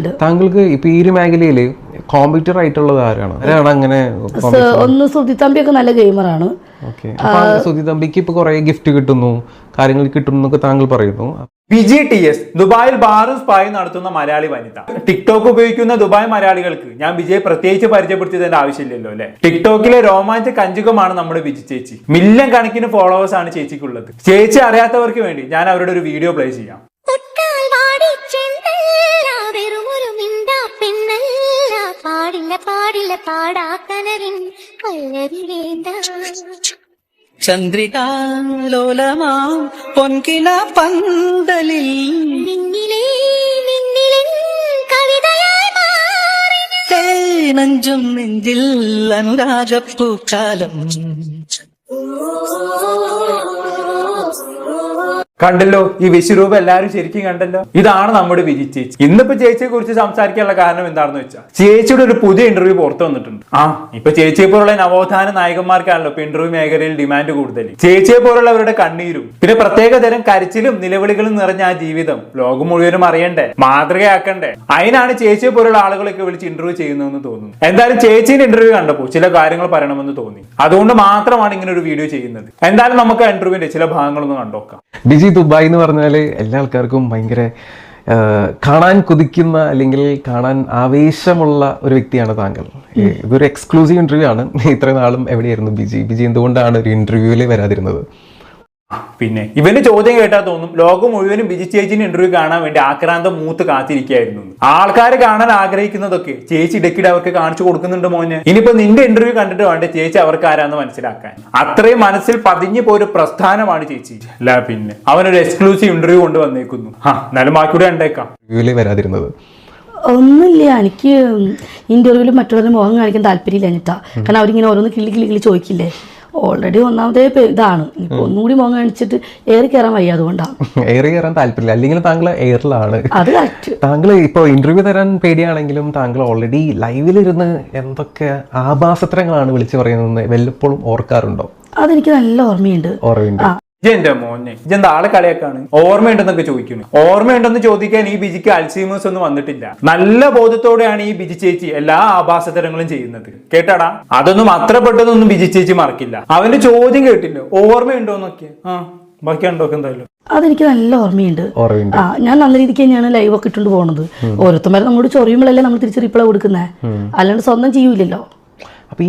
ഉണ്ട്. താങ്കൾക്ക് ഇപ്പൊ ഈ ഒരു മേഖലയിൽ കോമ്പറ്റീറ്റർ ആയിട്ടുള്ളത് ആരാണ്? അങ്ങനെ ഒന്ന് ശ്രുതി തമ്പിയൊക്കെ നല്ല ഗെയിമറാണ്. ശ്രുതി തമ്പിക്ക് ഇപ്പൊ കുറെ ഗിഫ്റ്റ് കിട്ടുന്നു, കാര്യങ്ങൾ കിട്ടുന്നു എന്നൊക്കെ താങ്കൾ പറയുന്നു. വിജി TS ദുബായിൽ ബാറും സ്പായും നടത്തുന്ന മലയാളി വനിത. ടിക്ടോക്ക് ഉപയോഗിക്കുന്ന ദുബായ് മലയാളികൾക്ക് ഞാൻ വിജയെ പ്രത്യേകിച്ച് പരിചയപ്പെടുത്തിയതിന്റെ ആവശ്യമില്ലല്ലോ അല്ലെ. ടിക്ടോക്കിലെ രോമാഞ്ച കഞ്ചുകമാണ് നമ്മുടെ വിജി ചേച്ചി. മില്യൺ കണക്കിന് ഫോളോവേഴ്സ് ആണ് ചേച്ചിക്കുള്ളത്. ചേച്ചി അറിയാത്തവർക്ക് വേണ്ടി ഞാൻ അവരുടെ ഒരു വീഡിയോ പ്ലേ ചെയ്യാം. ചന്ദ്രികാലോലമാം പൊൻകില പന്തലിൽ തേനഞ്ചും നെഞ്ചിൽ അനുരാഗപ്പൂക്കാലം. കണ്ടല്ലോ, ഈ വിശ്വരൂപം എല്ലാവരും ശരിക്കും കണ്ടല്ലോ. ഇതാണ് നമ്മുടെ വിജി ചേച്ചി. ഇന്നിപ്പോ ചേച്ചിയെ കുറിച്ച് സംസാരിക്കാനുള്ള കാരണം എന്താണെന്ന് വെച്ചാൽ ചേച്ചിയുടെ ഒരു പുതിയ ഇന്റർവ്യൂ പുറത്തു വന്നിട്ടുണ്ട്. ഇപ്പൊ ചേച്ചിയെ പോലുള്ള നവോത്ഥാന നായകന്മാർക്കാണല്ലോ ഇപ്പൊ ഇന്റർവ്യൂ മേഖലയിൽ ഡിമാൻഡ് കൂടുതൽ. ചേച്ചിയെ പോലുള്ളവരുടെ കണ്ണീരും പിന്നെ പ്രത്യേക തരം കരച്ചിലും നിലവിളികളും നിറഞ്ഞ ആ ജീവിതം ലോകം മുഴുവനും അറിയണ്ടേ, മാതൃകയാക്കണ്ടേ. അതിനാണ് ചേച്ചിയെ പോലുള്ള ആളുകളൊക്കെ വിളിച്ച് ഇന്റർവ്യൂ ചെയ്യുന്നതെന്ന് തോന്നുന്നു. എന്തായാലും ചേച്ചിയുടെ ഇന്റർവ്യൂ കണ്ടപ്പോൾ ചില കാര്യങ്ങൾ പറയണമെന്ന് തോന്നി. അതുകൊണ്ട് മാത്രമാണ് ഇങ്ങനെ ഒരു വീഡിയോ ചെയ്യുന്നത്. എന്തായാലും നമുക്ക് ആ ഇന്റർവ്യൂവിന്റെ ചില ഭാഗങ്ങളൊന്ന് കണ്ടോക്കാം. ദുബായ് എന്ന് പറഞ്ഞാല് എല്ലാ ആൾക്കാർക്കും ഭയങ്കര കാണാൻ കുതിക്കുന്ന അല്ലെങ്കിൽ കാണാൻ ആവേശമുള്ള ഒരു വ്യക്തിയാണ് താങ്കൾ. ഇതൊരു എക്സ്ക്ലൂസീവ് ഇന്റർവ്യൂ ആണ്. ഇത്രയും നാളും എവിടെയായിരുന്നു ബിജി എന്തുകൊണ്ടാണ് ഒരു ഇന്റർവ്യൂവിൽ വരാതിരുന്നത്? പിന്നെ ഇവന്റെ ചോദ്യം കേട്ടാൽ തോന്നും ലോകം മുഴുവനും ബിജി ചേച്ചിന്റെ ഇന്റർവ്യൂ കാണാൻ വേണ്ടി ആക്രാന്തം മൂത്ത് കാത്തിരിക്കുകയായിരുന്നു. ആൾക്കാർ കാണാൻ ആഗ്രഹിക്കുന്നതൊക്കെ ചേച്ചി ഇടയ്ക്കിടെ അവർക്ക് കാണിച്ചു കൊടുക്കുന്നുണ്ട് മോനെ. ഇനിയിപ്പോ നിന്റെ ഇന്റർവ്യൂ കണ്ടിട്ട് വേണ്ട ചേച്ചി അവർക്ക് ആരാന്ന് മനസ്സിലാക്കാൻ. അത്രയും മനസ്സിൽ പതിഞ്ഞു പോയൊരു പ്രസ്ഥാനമാണ് ചേച്ചി. അല്ല പിന്നെ അവനൊരു എക്സ്ക്ലൂസീവ് ഇന്റർവ്യൂ കൊണ്ട് വന്നേക്കുന്നു. എന്നാലും ബാക്കിയൂടെ കണ്ടേക്കാം. വരാതിരുന്നത് ഒന്നുമില്ല, എനിക്ക് ഇന്റർവ്യൂവിൽ മറ്റുള്ളവരുടെ മുഖം കാണിക്കാൻ താല്പര്യമില്ല എന്നിട്ടാ. കാരണം അവരിങ്ങനെ ഓരോന്ന് കിള്ളി ചോദിക്കില്ലേ. ഓൾറെഡി ഒന്നാമതേ ഇതാണ്. ഇപ്പൊ ഒന്നുകൂടി മുഖം കാണിച്ചിട്ട് എയറി കയറാൻ വയ്യ, അതുകൊണ്ടാണ്. എയറി കയറാൻ താല്പര്യമില്ല, അല്ലെങ്കിൽ താങ്കൾ എയറിലാണ്. അത് കറക്റ്റ്. താങ്കൾ ഇപ്പൊ ഇന്റർവ്യൂ തരാൻ പേടിയാണെങ്കിലും താങ്കൾ ഓൾറെഡി ലൈവിലിരുന്ന് എന്തൊക്കെ ആഭാസത്രങ്ങളാണ് വിളിച്ചു പറയുന്നത് വല്ലപ്പോഴും ഓർക്കാറുണ്ടോ? അതെനിക്ക് നല്ല ഓർമ്മയുണ്ട്. എന്റെ മോനെ, ഇതെന്താ ആളെ കളിയാക്കാണ്? ഓർമ്മയുണ്ടെന്നൊക്കെ ചോദിക്കുന്നു. ഓർമ്മയുണ്ടെന്ന് ചോദിക്കാൻ ഈ ബിജിക്ക് അൽസീമേഴ്സ് ഒന്നും വന്നിട്ടില്ല. നല്ല ബോധത്തോടെയാണ് ഈ ബിജി ചേച്ചി എല്ലാ ആഭാസതരങ്ങളും ചെയ്യുന്നത്. കേട്ടാടാ, അതൊന്നും അത്ര പെട്ടെന്നൊന്നും ബിജി ചേച്ചി മറക്കില്ല. അവന്റെ ചോദ്യം കേട്ടില്ല, ഓർമ്മയുണ്ടോന്നൊക്കെ. ബാക്കി കണ്ടോക്കെ എന്തായാലും. അതെനിക്ക് നല്ല ഓർമ്മയുണ്ട്. ഞാൻ നല്ല രീതിക്ക് തന്നെയാണ് ലൈവ് ഒക്കെ ഇട്ടുകൊണ്ട് പോകുന്നത്. ഓരോരുത്തന്മാരെ നമ്മോട് ചൊറിയുമ്പോഴല്ലേ നമ്മൾ തിരിച്ച് റിപ്ലൈ കൊടുക്കുന്നത്, അല്ലാണ്ട് സ്വന്തം ചെയ്യൂലല്ലോ. അപ്പൊ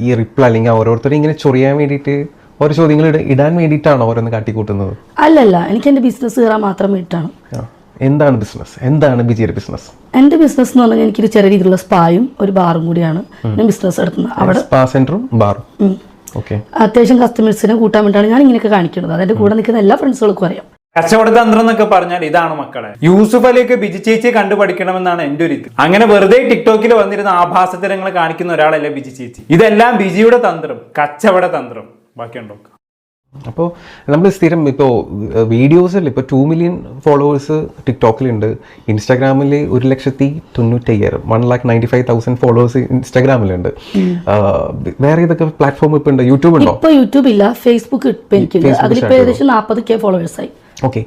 ഈ റിപ്ലൈ അല്ലെങ്കിൽ ഓരോരുത്തരും ഇങ്ങനെ ചൊറിയാൻ വേണ്ടിയിട്ട് ഓരോ ചോദ്യങ്ങൾ ഇടാൻ വേണ്ടിയിട്ടാണോ ഓരോന്ന് കാട്ടിക്കൂട്ടുന്നത്? അല്ലല്ല, എനിക്ക് എന്റെ ബിസിനസ് കയറാൻ മാത്രം വേണ്ടിയിട്ടാണ്. എന്താണ് ബിസിനസ്? എന്താണ് ബിജിയുടെ ബിസിനസ്? എന്റെ ബിസിനസ് എന്ന് പറഞ്ഞാൽ എനിക്കൊരു ചെറിയ രീതിയിലുള്ള സ്പായും ഒരു ബാറും കൂടിയാണ് ഞാൻ ബിസിനസ് നടത്തുന്നത്. അവിടെ സ്പാ സെന്ററും ബാറും. അത്യാവശ്യം കസ്റ്റമേഴ്സിനെ കൂട്ടാൻ വേണ്ടിയിട്ടാണ് ഞാൻ ഇങ്ങനെയൊക്കെ കാണിക്കുന്നത്. അതെന്റെ കൂടെ നിൽക്കുന്ന എല്ലാ ഫ്രണ്ട്സുകൾക്കും അറിയാം. കച്ചവട തന്ത്രം എന്നൊക്കെ പറഞ്ഞാൽ ഇതാണ് മക്കളെ. യൂസുഫ് അലിയൊക്കെ ബിജി ചേച്ചിയെ കണ്ടുപഠിക്കണമെന്നാണ് എന്റെ ഒരു ഇത്. അങ്ങനെ വെറുതെ ടിക്ടോക്കിൽ വന്നിരുന്ന ആഭാസത്തരങ്ങൾ കാണിക്കുന്ന ഒരാളല്ല ബിജി ചേച്ചി. ഇതെല്ലാം ബിജിയുടെ തന്ത്രം, കച്ചവട തന്ത്രം. ബാക്കിയുണ്ടോ? അപ്പോൾ നമ്മൾ സ്ഥിരം ഇപ്പോൾ വീഡിയോസിൽ ഇപ്പോൾ 2 മില്യൺ ഫോളോവേഴ്സ് ടിക്ടോക്കിലുണ്ട്. ഇൻസ്റ്റാഗ്രാമിൽ 1,95,000 1,95,000 ഫോളോവേഴ്സ് ഇൻസ്റ്റാഗ്രാമിലുണ്ട്. വേറെ ഏതൊക്കെ പ്ലാറ്റ്ഫോം ഇപ്പോൾ ഉണ്ട്? യൂട്യൂബ് ഉണ്ടോ? ഇപ്പോൾ യൂട്യൂബ് ഇല്ല, ഫേസ്ബുക്ക് അതിലിപ്പോൾ ഏകദേശം 40K ഫോളോവേഴ്സ് ആയി. ഓക്കെ,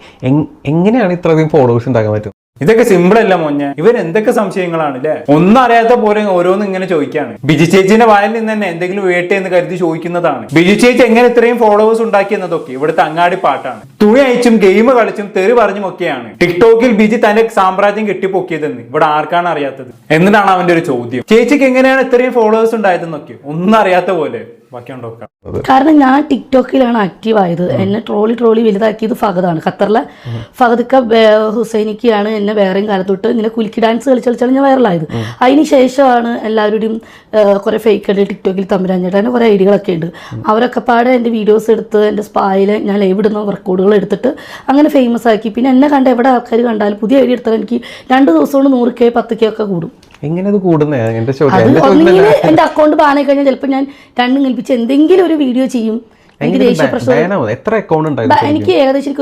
എങ്ങനെയാണ് ഇത്രയധികം ഫോളോവേഴ്സ് ഉണ്ടാക്കാൻ പറ്റും? ഇതൊക്കെ സിമ്പിൾ അല്ല മോഞ്ഞ. ഇവർ എന്തൊക്കെ സംശയങ്ങളാണ് അല്ലെ. ഒന്നും അറിയാത്ത പോലെ ഓരോന്നും ഇങ്ങനെ ചോദിക്കാണ്. ബിജി ചേച്ചിന്റെ വായിൽ നിന്ന് തന്നെ എന്തെങ്കിലും വേട്ടെ എന്ന് കരുതി ചോദിക്കുന്നതാണ്. ബിജി ചേച്ചി എങ്ങനെ ഇത്രയും ഫോളോവേഴ്സ് ഉണ്ടാക്കിയെന്നതൊക്കെ ഇവിടുത്തെ അങ്ങാടി പാട്ടാണ്. തുണി അയച്ചും ഗെയിം കളിച്ചും തെറി പറഞ്ഞും ഒക്കെയാണ് ടിക്ടോക്കിൽ ബിജി തന്റെ സാമ്രാജ്യം കെട്ടിപ്പൊക്കിയതെന്ന് ഇവിടെ ആർക്കാണ് അറിയാത്തത്? എന്നിട്ടാണ് അവന്റെ ഒരു ചോദ്യം. ചേച്ചിക്ക് എങ്ങനെയാണ് ഇത്രയും ഫോളോവേഴ്സ് ഉണ്ടായതെന്നൊക്കെ ഒന്നും അറിയാത്ത പോലെ. കാരണം ഞാൻ ടിക്ടോക്കിലാണ് ആക്റ്റീവ് ആയത്. എന്നെ ട്രോളി വലുതാക്കിയത് ഫഹദാണ്. ഖത്തറിലെ ഫഹദ് ഹുസൈനിക്കാണ് എന്നെ വേറെയും കാലത്തൊട്ട് ഇങ്ങനെ കുലുക്കി ഡാൻസ് കളിച്ചാണ് ഞാൻ വൈറലായത്. അതിന് ശേഷമാണ് എല്ലാവരുടെയും കുറെ ഫേക്ക് ആയിട്ട് ടിക്ടോക്കിൽ തമ്പുരാഞ്ഞിട്ട് അങ്ങനെ കുറെ ഐഡികളൊക്കെ ഉണ്ട്. അവരൊക്കെ പാടെ എൻ്റെ വീഡിയോസ് എടുത്ത് എൻ്റെ സ്പായിൽ ഞാൻ ലൈവ് ഇടുന്ന റെക്കോർഡുകൾ എടുത്തിട്ട് അങ്ങനെ ഫേമസ് ആക്കി. പിന്നെ എന്നെ കണ്ട എവിടെ ആൾക്കാർ കണ്ടാലും പുതിയ ഐഡിയ എടുത്താൽ എനിക്ക് 2 ദിവസം കൊണ്ട് 100K 10K ഒക്കെ കൂടും. എങ്ങനെ അത് കൂടുന്നേ? എന്റെ അക്കൗണ്ട് ബാൻ ആയി കഴിഞ്ഞാൽ ചിലപ്പോൾ ഞാൻ 2 കൽപ്പിച്ച് എന്തെങ്കിലും ഒരു വീഡിയോ ചെയ്യും. എനിക്ക് ദേഷ്യ പ്രശ്നം. എത്ര അക്കൗണ്ട്? എനിക്ക് ഏകദേശം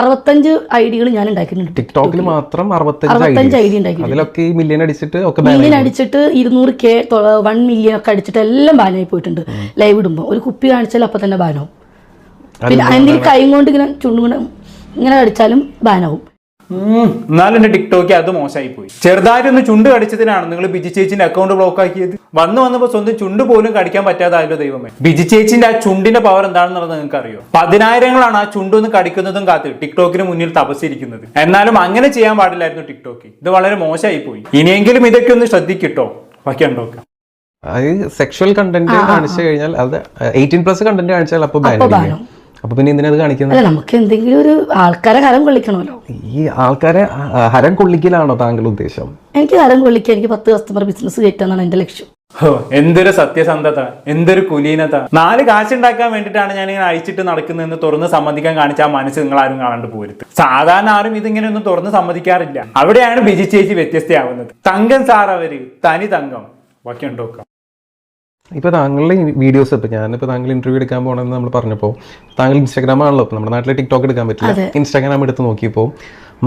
65 ഐഡികൾ ഞാൻ ഉണ്ടാക്കിയിട്ടുണ്ട്. ടിക്ടോക്കിൽ മാത്രം 65 ഐഡി ഉണ്ടാക്കി. മില്യൺ അടിച്ചിട്ട് 200K 1 മില്യൺ ഒക്കെ അടിച്ചിട്ട് എല്ലാം ബാനായി പോയിട്ടുണ്ട്. ലൈവ് ഇടുമ്പോൾ ഒരു കുപ്പി കാണിച്ചാൽ അപ്പൊ തന്നെ ബാനാവും. പിന്നെ എന്തെങ്കിലും കൈ കൊണ്ട് ഇങ്ങനെ ചുണ്ടുകൊണ്ട് ഇങ്ങനെ അടിച്ചാലും ബാനാവും. എന്നാലും എന്റെ ടിക്ടോക്ക് അത് മോശമായി പോയി. ചെറുതായിട്ടൊന്ന് ചുണ്ട് കടിച്ചതിനാണ് നിങ്ങൾ ബിജി ചേച്ചിന്റെ അക്കൗണ്ട് ബ്ലോക്ക് ആക്കിയത്. വന്നപ്പോ സ്വന്തം ചുണ്ട് പോലും കടിക്കാൻ പറ്റാതായല്ലോ ദൈവമേ. ബിജി ചേച്ചിന്റെ ആ ചുണ്ടിന്റെ പവർ എന്താണെന്നുള്ളത് നിങ്ങൾക്ക് അറിയോ? 10,000-ങ്ങളാണ് ആ ചുണ്ടൊന്ന് കടിക്കുന്നതും കാത്ത് ടിക്ടോക്കിന് മുന്നിൽ തപസ്സിരിക്കുന്നത്. എന്നാലും അങ്ങനെ ചെയ്യാൻ പാടില്ലായിരുന്നു ടിക്ടോക്ക്. ഇത് വളരെ മോശമായി പോയി. ഇനിയെങ്കിലും ഇതൊക്കെ ഒന്ന് ശ്രദ്ധിക്കട്ടോ. ബാക്കി ഉണ്ടോക്കാം. അത് സെക്ഷൽ കണ്ടന്റ് കാണിച്ചു കഴിഞ്ഞാൽ, അത് 18+ കണ്ടന്റ് കാണിച്ചാൽ അപ്പൊ ബാൻ ചെയ്യും. അപ്പൊ പിന്നെ എന്തിനാ അത് കാണിക്കുന്നത്? അല്ല, നമുക്ക് എന്തെങ്കിലും ഒരു ആൾക്കാരെ ഹരം കൊള്ളിക്കണമല്ലോ. ഈ ആൾക്കാരെ ഹരം കൊള്ളിക്കലാണോ താങ്കൾ ഉദ്ദേശം? എനിക്ക് ഹരം കൊള്ളിക്കാൻ, എനിക്ക് 10 കസ്റ്റമർ ബിസിനസ് കയറ്റാന്നാണ് എന്റെ ലക്ഷ്യം. എന്തൊരു സത്യസന്ധത, എന്തൊരു കുലീനത. 4 കാശുണ്ടാക്കാൻ വേണ്ടിയിട്ടാണ് ഞാൻ ഇങ്ങനെ അയച്ചിട്ട് നടക്കുന്നതെന്ന് തുറന്ന് സമ്മതിക്കാൻ കാണിച്ച ആ മനസ്സ് നിങ്ങൾ ആരും കാണാണ്ട് പോരുത്. സാധാരണ ആരും ഇതിങ്ങനെ ഒന്നും തുറന്ന് സമ്മതിക്കാറില്ല. അവിടെയാണ് ബിജി ചേച്ചി വ്യത്യസ്തയാവുന്നത്. തങ്കം സാർ അവര് തനി തങ്കം. ബാക്കി ഉണ്ടോക്കാം. ഇപ്പൊ താങ്കളുടെ വീഡിയോസ്, ഇപ്പൊ ഞാനിപ്പോ താങ്കൾ ഇന്റർവ്യൂ എടുക്കാൻ പോകണമെന്ന് നമ്മൾ പറഞ്ഞപ്പോൾ താങ്കൾ ഇൻസ്റ്റാഗ്രാം ആണല്ലോ. ഇപ്പൊ നമ്മുടെ നാട്ടിലെ ടിക്ടോക്ക് എടുക്കാൻ പറ്റില്ല. ഇൻസ്റ്റാഗ്രാം എടുത്ത് നോക്കിയപ്പോൾ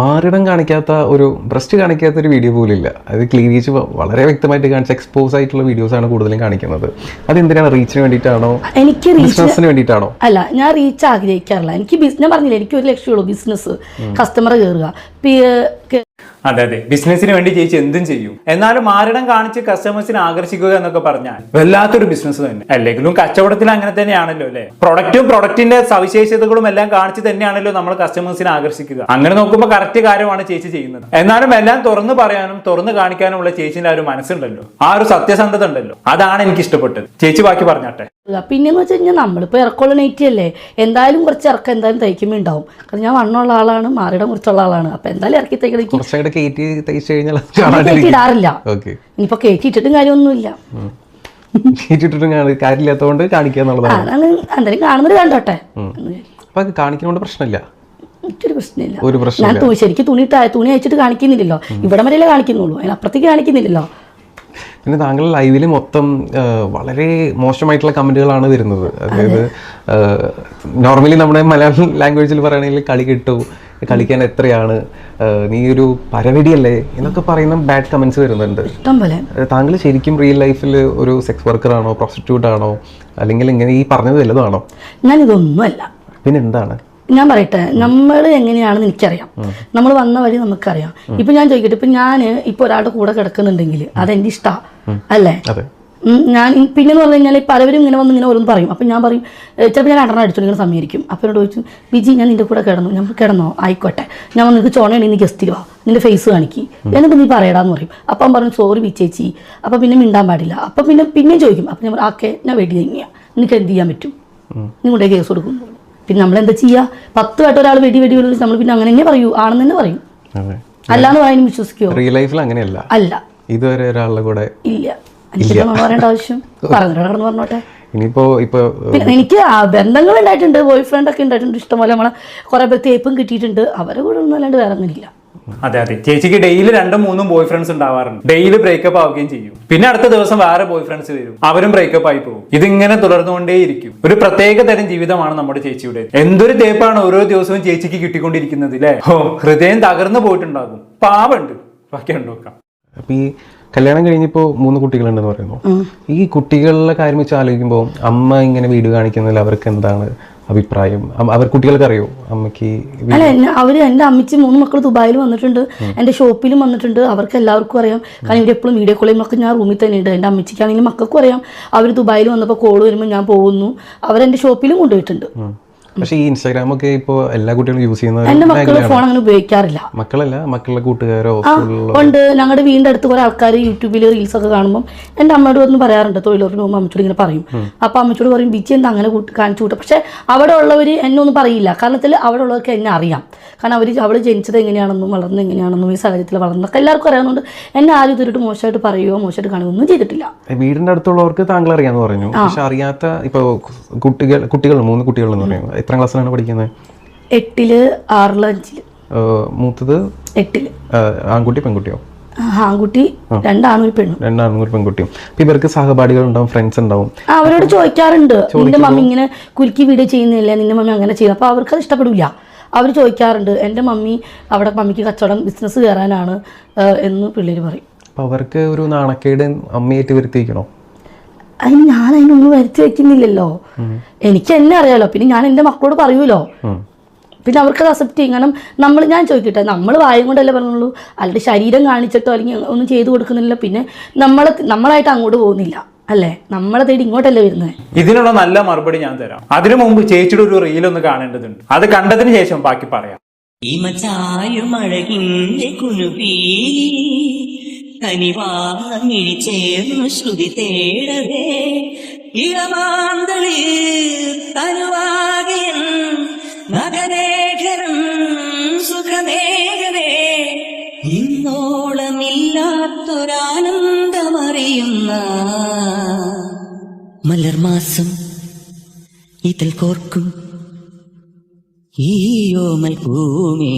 മാറിടം കാണിക്കാത്ത, ഒരു ബ്രസ്റ്റ് കാണിക്കാത്ത ഒരു വീഡിയോ പോലും ഇല്ല. അത് ക്ലീവേജ് വളരെ വ്യക്തമായിട്ട് കാണിച്ച എക്സ്പോസ് ആയിട്ടുള്ള വീഡിയോസ് ആണ് കൂടുതലും കാണിക്കുന്നത്. അതെന്തിനാണ്? റീച്ചിന് വേണ്ടിയിട്ടാണോ? എനിക്ക് ബിസിനസിന് വേണ്ടിയിട്ടാണോ? അല്ല, ഞാൻ റീച്ച് ആഗ്രഹിക്കാറില്ല. എനിക്ക് ഞാൻ പറഞ്ഞില്ല, എനിക്ക് ഒരു ലക്ഷ്യമുള്ളൂ, ബിസിനസ്, കസ്റ്റമർ കയറുക. അതെ, ബിസിനസിന് വേണ്ടി ചേച്ചി എന്തും ചെയ്യും. എന്നാലും മാറിടം കാണിച്ച് കസ്റ്റമേഴ്സിനെ ആകർഷിക്കുക എന്നൊക്കെ പറഞ്ഞാൽ വല്ലാത്തൊരു ബിസിനസ് തന്നെ. അല്ലെങ്കിലും കച്ചവടത്തിൽ അങ്ങനെ തന്നെയാണല്ലോ അല്ലെ. പ്രൊഡക്റ്റും പ്രൊഡക്റ്റിന്റെ സവിശേഷതകളും എല്ലാം കാണിച്ച് തന്നെയാണല്ലോ നമ്മൾ കസ്റ്റമേഴ്സിനെ ആകർഷിക്കുക. അങ്ങനെ നോക്കുമ്പോൾ കറക്റ്റ് കാര്യമാണ് ചേച്ചി ചെയ്യുന്നത്. എന്നാലും എല്ലാം തുറന്നു പറയാനും തുറന്നു കാണിക്കാനുമുള്ള ചേച്ചിന്റെ ആ ഒരു മനസ്സുണ്ടല്ലോ, ആ ഒരു സത്യസന്ധത ഉണ്ടല്ലോ, അതാണ് എനിക്ക് ഇഷ്ടപ്പെട്ടത്. ചേച്ചി ബാക്കി പറഞ്ഞാട്ടെ. പിന്നെന്ന് വെച്ച് കഴിഞ്ഞാൽ നമ്മളിപ്പോൾ ഇറക്കമുള്ള നെയ്റ്റി അല്ലേ, എന്തായാലും കുറച്ച് ഇറക്കം എന്തായാലും തയ്ക്കുമ്പോൾ ഉണ്ടാവും. കാരണം ഞാൻ വണ്ണമുള്ള ആളാണ്, മാറിടം കുറച്ചുള്ള ആളാണ്. അപ്പൊ എന്തായാലും ഇറക്കി തയ്ക്കണമെങ്കിൽ ഇടാറില്ല. ഇനിയിപ്പോ കയറ്റി ഇട്ടിട്ടും കാര്യമൊന്നുമില്ല, കാര്യമില്ലാത്തതുകൊണ്ട് കാണിക്കുക എന്നുള്ളതാണ്. എന്തായാലും കാണുന്നത് കണ്ടോട്ടെ. കാണിക്കുന്നതുകൊണ്ട് പ്രശ്നമില്ല, ഒരു പ്രശ്നമില്ല. ഞാൻ ശരിക്കും തുണി അയച്ചിട്ട് കാണിക്കുന്നില്ലല്ലോ. ഇവിടെ വരെയല്ലേ കാണിക്കുന്നുള്ളൂ, അതിനപ്പുറത്തേക്ക് കാണിക്കുന്നില്ലല്ലോ. പിന്നെ താങ്കൾ ലൈവിൽ മൊത്തം വളരെ മോശമായിട്ടുള്ള കമന്റുകളാണ് വരുന്നത്. അതായത് നോർമലി നമ്മുടെ മലയാളം ലാംഗ്വേജിൽ പറയുകയാണെങ്കിൽ കളി കിട്ടൂ, കളിക്കാൻ എത്രയാണ്, നീ ഒരു പരവടിയല്ലേ എന്നൊക്കെ പറയുന്ന ബാഡ് കമന്റ്സ് വരുന്നുണ്ട്. താങ്കൾ ശരിക്കും റിയൽ ലൈഫിൽ ഒരു സെക്സ് വർക്കർ ആണോ, പ്രോസ്റ്റിറ്റ്യൂട്ട് ആണോ, അല്ലെങ്കിൽ ഇങ്ങനെ ഈ പറഞ്ഞത് വല്ലതാണോ? ഞാനിതൊന്നുമല്ല. പിന്നെ എന്താണ്? ഞാൻ പറയട്ടെ, നമ്മൾ എങ്ങനെയാണെന്ന് എനിക്കറിയാം. നമ്മൾ വന്ന വഴി നമുക്കറിയാം. ഇപ്പൊ ഞാൻ ചോദിക്കട്ടെ, ഇപ്പൊ ഞാൻ ഇപ്പൊ ഒരാളുടെ കൂടെ കിടക്കുന്നുണ്ടെങ്കിൽ അതെന്റെ ഇഷ്ടമാണ് അല്ലേ? ഞാൻ പിന്നെന്ന് പറഞ്ഞു കഴിഞ്ഞാൽ പലവരും ഇങ്ങനെ വന്ന് ഇങ്ങനെ ഓരോന്ന് പറയും. അപ്പം ഞാൻ പറയും, ചിലപ്പോൾ ഞാൻ 2 അടിച്ചോണ്ടിങ്ങനെ സമീപിക്കും. അപ്പോൾ എന്നോട് ചോദിച്ചു, ബിജി ഞാൻ നിന്റെ കൂടെ കിടന്നു. ഞാൻ കിടന്നോ, ആയിക്കോട്ടെ, ഞാൻ നിനക്ക് ചോണയാണ്, നീ ഗസ്റ്റിൽ വാ, നിന്റെ ഫേസ് കാണിക്കി, എന്നിട്ട് നീ പറയടാന്ന് പറയും. അപ്പം പറഞ്ഞു സോറി ബിച്ചേച്ചി. അപ്പം പിന്നെ മിണ്ടാൻ പാടില്ല. അപ്പം പിന്നെയും ചോദിക്കും. അപ്പം ഞാൻ ഓക്കെ, ഞാൻ വെടി തങ്ങിയാ, നിനക്ക് എന്ത് ചെയ്യാൻ പറ്റും, നിങ്ങളുടെ കേസ് കൊടുക്കും. പിന്നെ നമ്മളെന്താ ചെയ്യുക? 10 വട്ടം ഒരാൾ വെടി നമ്മൾ പിന്നെ അങ്ങനെ തന്നെ പറയൂ, ആണെന്ന് തന്നെ പറയും. അല്ലാന്ന് പറയാനും വിശ്വസിക്കുമോ? റിയൽ ലൈഫിൽ അങ്ങനെയല്ല. അല്ല, ഇതുവരെ ഒരാളുടെ കൂടെ ഇല്ല. പറയേണ്ട ആവശ്യം പറഞ്ഞിട്ട് പറഞ്ഞോട്ടെ. പിന്നെ എനിക്ക് ബന്ധങ്ങൾ ഉണ്ടായിട്ടുണ്ട്, ബോയ് ഫ്രണ്ട് ഒക്കെ ഉണ്ടായിട്ടുണ്ട് ഇഷ്ടംപോലെ. നമ്മളെ കുറെ പേർ തേപ്പും കിട്ടിയിട്ടുണ്ട്. അവരെ കൂടെ ഒന്നും അല്ലാണ്ട് വേറെ ഒന്നുമില്ല. അതെ, ചേച്ചിക്ക് ഡെയിലി 2-3 ബോയ് ഫ്രണ്ട്സ് ഉണ്ടാവാറുണ്ട്. ഡെയിലി ബ്രേക്കപ്പ് ആവുകയും ചെയ്യും. പിന്നെ അടുത്ത ദിവസം വേറെ ബോയ് ഫ്രണ്ട്സ് വരും, അവരും ബ്രേക്കപ്പ് ആയി പോകും. ഇതിങ്ങനെ തുടർന്നുകൊണ്ടേയിരിക്കും. ഒരു പ്രത്യേക തരം ജീവിതമാണ് നമ്മുടെ ചേച്ചിയുടെ. എന്തൊരു തേപ്പാണ് ഓരോ ദിവസവും ചേച്ചിക്ക് കിട്ടിക്കൊണ്ടിരിക്കുന്നത് അല്ലേ. ഹൃദയം തകർന്നു പോയിട്ടുണ്ടാകും. പാവുണ്ട്. ബാക്കി ഉണ്ടോക്കാം. അപ്പൊ ഈ കല്യാണം കഴിഞ്ഞപ്പോൾ 3 കുട്ടികളുണ്ടെന്ന് പറയുന്നു. ഈ കുട്ടികളുടെ കാര്യം വെച്ച് ആലോചിക്കുമ്പോൾ അമ്മ ഇങ്ങനെ വീഡിയോ കാണിക്കുന്നതിൽ അവർക്ക് എന്താണ് അഭിപ്രായം? അവർ കുട്ടികൾക്ക് അറിയോ അമ്മയ്ക്ക്? അല്ല, അവര് എന്റെ അമ്മച്ചി 3 മക്കൾ ദുബായിൽ വന്നിട്ടുണ്ട്, എന്റെ ഷോപ്പിലും വന്നിട്ടുണ്ട്. അവർക്ക് എല്ലാവർക്കും അറിയാം. കാരണം ഇവര് എപ്പോഴും വീഡിയോ കോൾ ചെയ്യുമ്പോൾ ഞാൻ റൂമിൽ തന്നെ ഉണ്ട്. എന്റെ അമ്മച്ചിക്കാണെങ്കിലും മക്കൾക്കും അറിയാം. അവർ ദുബായിൽ വന്നപ്പോൾ കോള് വരുമ്പോൾ ഞാൻ പോകുന്നു. അവരെന്റെ ഷോപ്പിലും കൊണ്ടുപോയിട്ടുണ്ട്. പക്ഷേ ഈ ഇൻസ്റ്റാഗ്രാം ഒക്കെ ഇപ്പോൾ എല്ലാ കുട്ടികളും യൂസ് ചെയ്യുന്നത്. എന്റെ മക്കള് ഫോൺ അങ്ങനെ ഉപയോഗിക്കാറില്ല. മക്കളല്ല, മക്കളുടെ കൂട്ടുകാരോ ഉണ്ട്. ഞങ്ങളുടെ വീടിന്റെ അടുത്ത് കുറെ ആൾക്കാർ യൂട്യൂബിൽ റീൽസ് ഒക്കെ കാണുമ്പോൾ എന്റെ അമ്മയോട് ഒന്ന് പറയാറുണ്ട്. തൊഴിലുറപ്പിന് പോകുമ്പോൾ അമ്മച്ചോട് ഇങ്ങനെ പറയും. അപ്പൊ അമ്മച്ചോട് പറയും, ബിച്ചി എന്താ അങ്ങനെ കാണിച്ചു കൂട്ടും. പക്ഷെ അവിടെ ഉള്ളവര് എന്നെ ഒന്നും പറയില്ല. കാരണത്തിൽ അവിടെ ഉള്ളവർക്ക് എന്നെ അറിയാം. കാരണം അവള് ജനിച്ചത് എങ്ങനെയാണെന്നും വളർന്നത് എങ്ങനെയാണെന്നും ഈ സാഹചര്യത്തിൽ വളർന്നതൊക്കെ എല്ലാവർക്കും അറിയാവുന്നതുകൊണ്ട് എന്നെ ആരും ഇതൊരു മോശമായിട്ട് പറയുകയോ മോശമായിട്ട് കാണുകയോ ഒന്നും ചെയ്തിട്ടില്ല. വീടിന്റെ അടുത്തുള്ളവർക്ക് താങ്കൾ അറിയാന്ന് പറഞ്ഞു. പക്ഷെ അറിയാത്ത ഇപ്പൊ കുട്ടികൾ 3 കുട്ടികൾ എന്ന് പറയുന്നത് എത്രാം ക്ലാസ്സിലാണ് പഠിക്കുന്നത്? 8, 6, 5. മൂത്തത് 8. ആൺകുട്ടി പെൺകുട്ടിയോ? ആൺകുട്ടി, 2 ആണും 1 പെണ്ണും. 2 ആണും 1 പെൺകുട്ടിയും. അപ്പൊ ഇവർക്ക് സഹപാഠികൾ ഉണ്ടാവും, ഫ്രണ്ട്സ് ഉണ്ടാവും. അവരോട് ചോദിക്കാറുണ്ട്, നിന്റെ മമ്മി ഇങ്ങനെ കുലുക്കി വീഡിയോ ചെയ്യുന്നില്ല, നിന്റെ മമ്മി അങ്ങനെ ചെയ്യുന്നത്. അപ്പൊ അവർക്ക് അത് ഇഷ്ടപ്പെടില്ല. അവർ ചോദിക്കാറുണ്ട്, എൻ്റെ മമ്മി അവിടെ മമ്മിക്ക് കച്ചവടം ബിസിനസ് കയറാനാണ് എന്ന് പിള്ളേര് പറയും. അപ്പൊ അവർക്ക് ഒരു നാണക്കേട് അമ്മയായിട്ട് വരുത്തിക്കണോ? അതിന് ഞാൻ അതിനൊന്നും വരുത്തി വെക്കുന്നില്ലല്ലോ. എനിക്ക് എന്നെ അറിയാലോ. പിന്നെ ഞാൻ എൻ്റെ മക്കളോട് പറയൂലോ. പിന്നെ അവർക്കത് അക്സെപ്റ്റ് ചെയ്യും. കാരണം ഞാൻ ചോദിക്കട്ടെ, നമ്മൾ വായും കൊണ്ടല്ലേ പറഞ്ഞുള്ളൂ, അല്ലാതെ ശരീരം കാണിച്ചിട്ടോ അല്ലെങ്കിൽ ഒന്നും ചെയ്തു കൊടുക്കുന്നില്ല. പിന്നെ നമ്മളായിട്ട് അങ്ങോട്ട് പോകുന്നില്ല അല്ലേ, നമ്മളെ തേടി ഇങ്ങോട്ടല്ലേ വരുന്നത്. ഇതിനുള്ള നല്ല മറുപടി ഞാൻ തരാം. അതിനു മുമ്പ് ചേച്ചിയുടെ ഒരു റീൽ ഒന്ന് കാണേണ്ടതുണ്ട്. അത് കണ്ടതിന് ശേഷം ബാക്കി പറയാം. ഇമചായുമഴകിന്റെ കുനുപീലി കനിവാങ്ങിഴി ചേർന്നു ശ്രുതി തേടവേ ഇളമാന്തളിൽ തനുവാകൻ നഗരേഖരം സുഖമേകവേ ഇന്നോളമില്ലാത്തൊരാനന്ദമറിയുന്ന മലർമാസം ഇതിൽ കോർക്കും ഈയോമൽ ഭൂമി.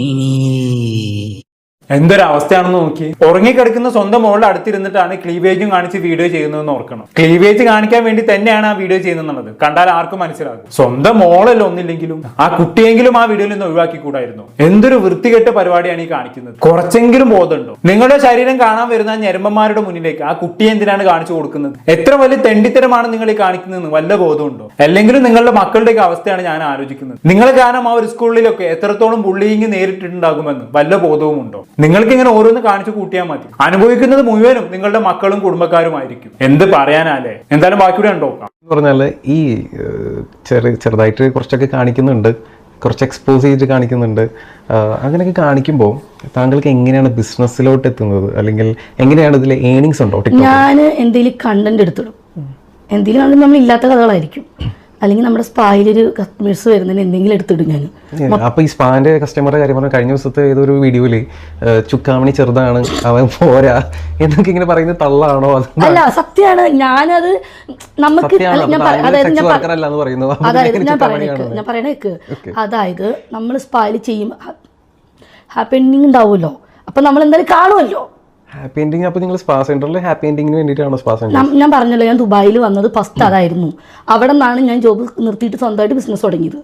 എന്തൊരവസ്ഥയാണെന്ന് നോക്കി. ഉറങ്ങിക്കിടക്കുന്ന സ്വന്തം മോളുടെ അടുത്തിരുന്നിട്ടാണ് ക്ലീവേജും കാണിച്ച് വീഡിയോ ചെയ്യുന്നതെന്ന് ഓർക്കണം. ക്ലീവേജ് കാണിക്കാൻ വേണ്ടി തന്നെയാണ് ആ വീഡിയോ ചെയ്യുന്നത്. കണ്ടാൽ ആർക്കും മനസ്സിലാകും. സ്വന്തം മോളല്ല ഒന്നില്ലെങ്കിലും ആ കുട്ടിയെങ്കിലും ആ വീഡിയോയിൽ നിന്ന് ഒഴിവാക്കി കൂടായിരുന്നു. എന്തൊരു വൃത്തികെട്ട പരിപാടിയാണ് ഈ കാണിക്കുന്നത്. കുറച്ചെങ്കിലും ബോധമുണ്ടോ? നിങ്ങളുടെ ശരീരം കാണാൻ വരുന്ന ഞരമ്പന്മാരുടെ മുന്നിലേക്ക് ആ കുട്ടിയെ എന്തിനാണ് കാണിച്ചു കൊടുക്കുന്നത്? എത്ര വലിയ തെണ്ടിത്തരമാണ് നിങ്ങൾ ഈ കാണിക്കുന്നതെന്ന് വല്ല ബോധമുണ്ടോ? അല്ലെങ്കിലും നിങ്ങളുടെ മക്കളുടെയൊക്കെ അവസ്ഥയാണ് ഞാൻ ആലോചിക്കുന്നത്. നിങ്ങൾ കാരണം ആ ഒരു സ്കൂളിലൊക്കെ എത്രത്തോളം ബുള്ളിയിങ് നേരിട്ടിട്ടുണ്ടാകുമെന്ന് വല്ല ബോധവും ഉണ്ടോ? നിങ്ങൾക്ക് ഇങ്ങനെ ഓരോന്ന് കാണിച്ചു കൂട്ടിയാൽ മതി. അനുഭവിക്കുന്നത് മുഴുവനും നിങ്ങളുടെ മക്കളും കുടുംബക്കാരുമായിരിക്കും. എന്ത് പറയാനാലേ. എന്തായാലും ബാക്കിയൂടെ ഉണ്ടോക്കാം. പറഞ്ഞാല് ഈ ചെറുതായിട്ട് കുറച്ചൊക്കെ കാണിക്കുന്നുണ്ട്, കുറച്ച് എക്സ്പോസ് ചെയ്ത് കാണിക്കുന്നുണ്ട്. അങ്ങനെയൊക്കെ കാണിക്കുമ്പോൾ താങ്കൾക്ക് എങ്ങനെയാണ് ബിസിനസ്സിലോട്ട് എത്തുന്നത്, അല്ലെങ്കിൽ എങ്ങനെയാണ് ഇതിൽ ഏണിങ്സ് ഉണ്ടോ? ഞാൻ എന്തെങ്കിലും കണ്ടന്റ് എടുത്തിടും. എന്തെങ്കിലും നമ്മൾ ഇല്ലാത്ത കഥകളായിരിക്കും, അല്ലെങ്കിൽ നമ്മുടെ സ്പായിലൊരു കസ്റ്റമേഴ്സ് വരുന്നതിന് എന്തെങ്കിലും എടുത്തിടും ഞാൻ. അപ്പൊ ഈ സ്പാന്റെ കസ്റ്റമറുടെ കാര്യം പറഞ്ഞാൽ കഴിഞ്ഞ ദിവസത്തെ ഏതൊരു വീഡിയോയില് ചുക്കാമണി ചെറുതാണ് അവൻ പോരാ എന്നൊക്കെ ഇങ്ങനെ പറയുന്നത് തള്ളാണോ? അല്ല, സത്യമാണ്. ഞാനത് നമുക്ക് അതായത് നമ്മൾ സ്പായിൽ ചെയ്യും, ഹാപ്പി എൻഡിങ് ഉണ്ടാവുമല്ലോ. അപ്പൊ നമ്മൾ എന്തായാലും കാണുമല്ലോ ഹാപ്പി എൻഡിങ്. അപ്പോൾ നിങ്ങൾ സ്പാ സെന്ററിൽ ഹാപ്പി എൻഡിങ്ങിന് വേണ്ടിയിട്ടാണോ സ്പാ സെന്റർ? ഞാൻ പറഞ്ഞല്ലോ, ഞാൻ ദുബായിൽ വന്നത് ഫസ്റ്റ് അതായിരുന്നു. അവിടെ നിന്നാണ് ഞാൻ ജോബ് നിർത്തിയിട്ട് സ്വന്തമായിട്ട് ബിസിനസ് തുടങ്ങിയത്.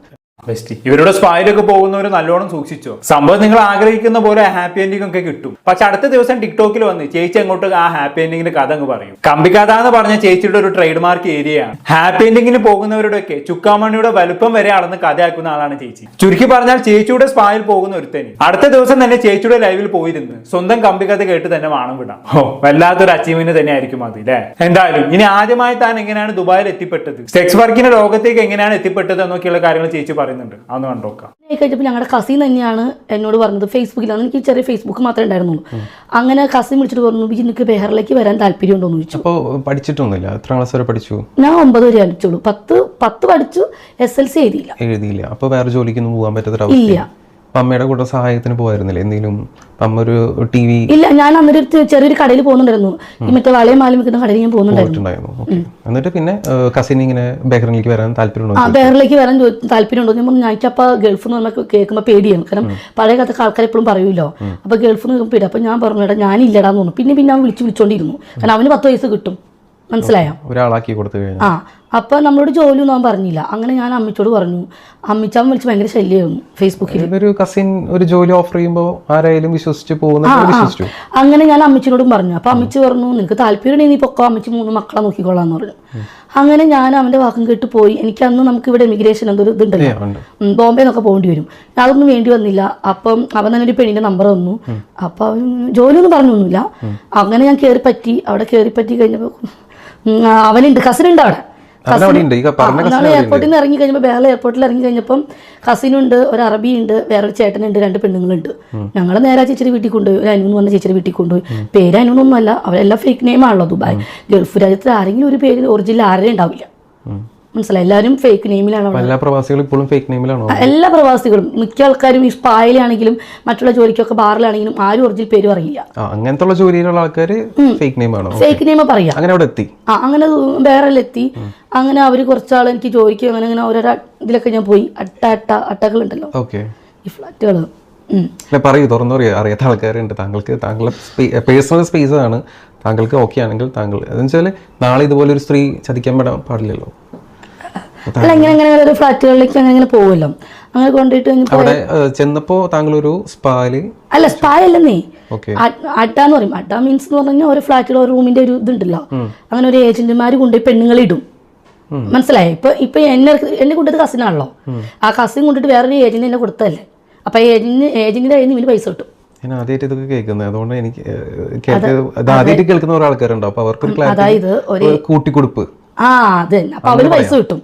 ഇവരുടെ സ്പായിലൊക്കെ പോകുന്നവർ നല്ലോണം സൂക്ഷിച്ചോ. സംഭവം നിങ്ങൾ ആഗ്രഹിക്കുന്ന പോലെ ഹാപ്പി എൻഡിങ് ഒക്കെ കിട്ടും. പക്ഷെ അടുത്ത ദിവസം ടിക്ടോക്കിൽ വന്ന് ചേച്ചി അങ്ങോട്ട് ആ ഹാപ്പി എൻഡിങ്ങിന്റെ കഥ അങ്ങ് പറയും. കമ്പിക്കഥ എന്ന് പറഞ്ഞ ചേച്ചിയുടെ ഒരു ട്രേഡ് മാർക്ക് ഏരിയയാണ്. ഹാപ്പി എൻഡിങ്ങിന് പോകുന്നവരുടെയൊക്കെ ചുക്കാമണിയുടെ വലുപ്പം വരെ അളന്ന് കഥയാക്കുന്ന ആളാണ് ചേച്ചി. ചുരുക്കി പറഞ്ഞാൽ ചേച്ചിയുടെ സ്പായിൽ പോകുന്ന ഒരുത്തന് അടുത്ത ദിവസം തന്നെ ചേച്ചിയുടെ ലൈവിൽ പോയിരുന്ന് സ്വന്തം കമ്പിക്കഥ കേട്ട് തന്നെ വാണം വിടാം. വല്ലാത്തൊരു അച്ചീവ്മെന്റ് തന്നെ ആയിരിക്കും അത് അല്ലേ. എന്തായാലും ഇനി ആദ്യമായി താൻ എങ്ങനെയാണ് ദുബായിൽ എത്തിപ്പെട്ടത്, സെക്സ് വർക്കിന്റെ ലോകത്തേക്ക് എങ്ങനെയാണ് എത്തിപ്പെട്ടത് എന്നൊക്കെയുള്ള കാര്യങ്ങൾ ചേച്ചി പറയും. കഴിഞ്ഞപ്പോൾ ഞങ്ങളുടെ കസിൻ തന്നെയാണ് എന്നോട് പറഞ്ഞത്. ഫേസ്ബുക്കിലാണ്, എനിക്ക് ചെറിയ ഫേസ്ബുക്ക് മാത്രമേ ഉണ്ടായിരുന്നുള്ളൂ. അങ്ങനെ കസിൻ വിളിച്ചിട്ട് പറഞ്ഞു, എനിക്ക് ബെഹറിലേക്ക് വരാൻ താല്പര്യം ഉണ്ടോ എന്ന് ചോദിച്ചു. അപ്പോൾ പഠിച്ചിട്ടൊന്നുമില്ല? എത്ര ക്ലാസ് വരെ പഠിച്ചു? ഞാൻ 9 വരെ പഠിച്ചുള്ളൂ. 10 പഠിച്ചു, SLC എഴുതിയില്ല. അപ്പോൾ വേറെ ജോലിക്കൊന്നും പോകാൻ പറ്റാത്ത ഇല്ല. അമ്മയുടെ കൂടെ സഹായത്തിന് പോയിരുന്നില്ല? എന്തെങ്കിലും അമ്മ ഒരു TV? ഇല്ല, ഞാൻ അന്നൊരു ചെറിയൊരു കടയിൽ പോകുന്നുണ്ടായിരുന്നു. ഈ മറ്റേ വളയം മാലി വെക്കുന്ന കടയിൽ ഞാൻ പോകുന്നുണ്ടായിരുന്നു. എന്നിട്ട് പിന്നെ കസിൻ ഇങ്ങനെ ബെഹറിലേക്ക് വരാൻ താല്പര്യമുണ്ടോ? ബെഹറിലേക്ക് വരാൻ താല്പര്യമുണ്ടോ? ഞാനിക്കപ്പോൾ ഗൾഫ് എന്ന് പറഞ്ഞാൽ കേൾക്കുമ്പോൾ പേടിയാണ്. കാരണം പഴയ കാലത്തൊക്കെ ആൾക്കാർ എപ്പോഴും പറയുമല്ലോ. അപ്പോൾ ഗൾഫ് എന്ന് പേടി. അപ്പോൾ ഞാൻ പറഞ്ഞു, ഏട്ടാ ഞാനില്ലടാന്ന് തോന്നുന്നു. പിന്നെ അവൻ വിളിച്ചോണ്ടിരുന്നു. കാരണം അവന് 10 വയസ്സ് കിട്ടും, മനസ്സിലായോ? ഒരാളാക്കി കൊടുത്തു കഴിഞ്ഞു. അപ്പോൾ നമ്മളോട് ജോലിയൊന്നും അവൻ പറഞ്ഞില്ല. അങ്ങനെ ഞാൻ അമ്മച്ചോട് പറഞ്ഞു. അമ്മച്ചാൻ വിളിച്ച് ഭയങ്കര ശല്യമായിരുന്നു ഫേസ്ബുക്കിൽ. ഒരു കസിൻ ഒരു ജോലി ഓഫർ ചെയ്യുമ്പോൾ ആരായാലും വിശ്വസിച്ച് പോകുന്നു. അങ്ങനെ ഞാൻ അമ്മച്ചിനോടും പറഞ്ഞു. അപ്പോൾ അമ്മച്ചി പറഞ്ഞു, നിനക്ക് താല്പര്യം നീ പൊക്കോ, അമ്മച്ചി 3 മക്കളെ നോക്കിക്കോളാന്ന് പറഞ്ഞു. അങ്ങനെ ഞാൻ അവൻ്റെ വാക്കും കേട്ട് പോയി. എനിക്ക് അന്ന് നമുക്ക് ഇവിടെ ഇമിഗ്രേഷൻ എന്തൊരു ഇതുണ്ടല്ലോ, ബോംബെ നിന്നൊക്കെ പോകേണ്ടി വരും. അതൊന്നും വേണ്ടി വന്നില്ല. അപ്പം അവൻ തന്നെ ഒരു പെണ്ണിൻ്റെ നമ്പർ തന്നു. അപ്പോൾ അവൻ ജോലിയൊന്നും പറഞ്ഞൊന്നുമില്ല. അങ്ങനെ ഞാൻ കയറി പറ്റി. അവിടെ കയറി പറ്റി കഴിഞ്ഞപ്പോൾ അവനുണ്ട്, കസിനുണ്ട് അവിടെ. എയർപോർട്ടിൽ നിന്ന് ഇറങ്ങി കഴിഞ്ഞപ്പോൾ ബേഹർ എയർപോർട്ടിൽ ഇറങ്ങി കഴിഞ്ഞപ്പം കസിനുണ്ട്, ഒരു അറബി ഉണ്ട്, വേറൊരു ചേട്ടനുണ്ട്, 2 പെണ്ണുങ്ങളുണ്ട്. ഞങ്ങൾ നേരെ ചേച്ചിയുടെ വീട്ടിൽ കൊണ്ടുപോയി. ഒരു അനു എന്ന് പറഞ്ഞ ചേച്ചിയുടെ വീട്ടിൽ കൊണ്ടുപോയി. പേര് അനുനൊന്നും അല്ല, അവരെല്ലാം ഫേക്ക് നെയിം ആണല്ലോ. ദുബായ് ഗൾഫ് രാജ്യത്ത് ആരെങ്കിലും ഒരു പേര് ഒറിജിനൽ ആരെയും ഉണ്ടാവില്ല, മനസ്സിലായി? എല്ലാവരും ഫേക്ക് നെയിമിലാണ്. എല്ലാ പ്രവാസികളും ഇപ്പോഴും ഫേക്ക് നെയിമിലാണോ? എല്ലാ പ്രവാസികളും, മിക്ക ആൾക്കാരും ഈ സ്പായിലാണെങ്കിലും മറ്റുള്ള ജോലിക്കൊക്കെ ബാറിലാണെങ്കിലും ആരും ഒറിജിനൽ പേര് പറയില്ല. അങ്ങനത്തെ ജോലിയിലുള്ള ആൾക്കാർ ഫേക്ക് നെയിം ആണോ? ഫേക്ക് നെയിം പറയാം. അങ്ങനെ അവിടെ എത്തി. അങ്ങനെ ബേറെത്തി. അങ്ങനെ അവർ കുറച്ചാൾ എനിക്ക് ജോലിക്ക് അങ്ങനെ ഓരോരോ ഇതിലൊക്കെ ഞാൻ പോയി. അട്ടകളുണ്ടല്ലോ, ഈ ഫ്ലാറ്റുകൾ. പറയൂ, തുറന്നു പറയൂ. അറിയാത്ത ആൾക്കാരുണ്ട്. താങ്കളുടെ പേഴ്സണൽ സ്പേസ് ആണ്. താങ്കൾക്ക് ഓക്കെ ആണെങ്കിൽ താങ്കൾ എന്ന് വെച്ചാൽ നാളെ ഇതുപോലെ ഒരു സ്ത്രീ ചതിക്കാൻ പെടാൻ പാടില്ലല്ലോ. അല്ല, ഇങ്ങനെ ഓരോ ഫ്ലാറ്റുകളിലേക്ക് അങ്ങനെ പോകുമല്ലോ. അങ്ങനെ കൊണ്ടിട്ട് അവിടെ ചെന്നപ്പോ താങ്കൾ ഒരു സ്പായില്? അല്ല, സ്പാ അല്ലെന്നേ, അഡ്ഡാന്ന് പറയും. അഡ്ഡ മീൻസ് എന്ന് പറഞ്ഞാൽ ഒരു ഫ്ലാറ്റിൽ ഒരു റൂമിന്റെ ഒരു ഇതുണ്ടല്ലോ. അങ്ങനെ ഒരു ഏജന്റുമാർ കൊണ്ടുപോയി പെണ്ണുങ്ങളെ ഇടും. മനസ്സിലായി. ഇപ്പൊ എന്നെ കൊണ്ടത് കസിനാണല്ലോ, ആ കസിൻ കൊണ്ടിട്ട് വേറൊരു ഏജന്റ് എന്നെ കൊടുത്തതല്ലേ, അപ്പൊ ഏജന്റിന്റെ കയ്യിൽ നിന്ന് ഇവന് പൈസ കിട്ടും. ഞാൻ ആദ്യമായിട്ട് ഇതൊക്കെ കേൾക്കുന്നത്, അതുകൊണ്ട് എനിക്ക് ആദ്യമായിട്ട് കേൾക്കുന്ന ഒരാൾ ആൾക്കാരുണ്ടോ, അപ്പൊ അവർക്ക് അതായത് കൂട്ടിക്കൊടുപ്പ് അത് തന്നെ, അപ്പൊ അവന് പൈസ കിട്ടും.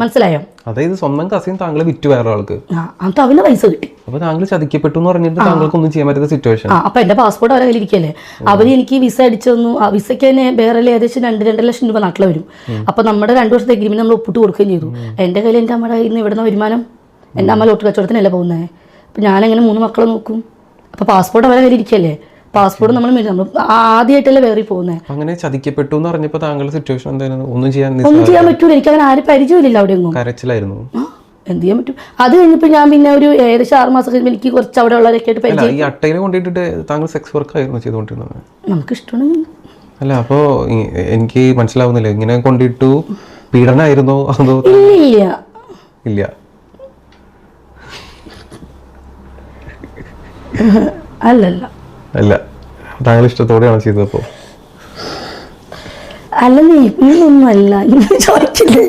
മനസ്സിലായോ? അതായത് സ്വന്തം കസിൻ താങ്കളെ വിറ്റു വേറെ ആൾക്ക്, എന്നിട്ട് അവന് പൈസ കിട്ടി. അപ്പൊ താങ്കൾ ചതിക്കപ്പെട്ടു എന്ന് പറഞ്ഞിട്ട് താങ്കൾക്ക് ഒന്നും ചെയ്യാൻ പറ്റാത്ത സിറ്റുവേഷൻ. അപ്പൊ എന്റെ പാസ്പോർട്ട് അവരെ കയ്യിലിരിക്കല്ലേ, അവര് എനിക്ക് വിസ അടിച്ചു തന്നു. ആ വിസയ്ക്ക് തന്നെ വേറെ ഏകദേശം 2 ലക്ഷം രൂപ നാട്ടിൽ വരും. അപ്പൊ നമ്മുടെ 2 വർഷത്തെ എഗ്രിമെന്റ് നമ്മൾ ഒപ്പിട്ട് കൊടുക്കുകയും ചെയ്തു. എന്റെ കയ്യിൽ എന്റെ അമ്മയുടെ കയ്യിൽ നിന്ന് ഇവിടുന്ന് വരുമാനം, എന്റെ അമ്മ ലോട്ടറി കച്ചവടത്തിനല്ലേ പോകുന്നത്. അപ്പൊ ഞാനെങ്ങനെ 3 മക്കളെ നോക്കും? അപ്പൊ പാസ്പോർട്ട് അവരെ കയ്യിലിരിക്കല്ലേ, പാസ്പോർട്ട് നമ്മൾ ആദ്യമായിട്ടല്ലേ വേറെ പോകുന്നത്. അങ്ങനെ ചതിക്കപ്പെട്ടു എന്ന് പറഞ്ഞപ്പോ താങ്കളുടെ സിറ്റുവേഷൻ എന്തായിരുന്നു? ഒന്നും ചെയ്യാൻ പറ്റൂല, എനിക്ക് അങ്ങനെ ആരും പരിചയമില്ല അവിടെ ഒന്നും. കരച്ചിലായിരുന്നു. എന്ത് ചെയ്യാൻ പറ്റും? അത് കഴിഞ്ഞപ്പോ ഞാൻ പിന്നെ ഒരു ഏകദേശം 6 മാസം കഴിയുമ്പോൾ എനിക്ക് കുറച്ച് അവിടെ ഉള്ളവരൊക്കെ ആയിട്ട് പരിചയം. ഈ അട്ടയിനെ കൊണ്ടിട്ട് താങ്കൾ സെക്സ് വർക്ക് ആയിരുന്നു ചെയ്തുകൊണ്ടിരുന്നത്? നമുക്ക് ഇഷ്ടമാണ്. അല്ല, അപ്പോ എനിക്ക് മനസ്സിലാവുന്നില്ല, ഇങ്ങനെ കൊണ്ടിട്ടു പീഡനായിരുന്നോ അതോ? ഇല്ല അല്ലല്ല അല്ല, താങ്കൾ ഇഷ്ടത്തോടെയാണ് ചെയ്തപ്പോ? അല്ല, നീ ഒന്നും അല്ല ചോദിച്ചില്ലേ.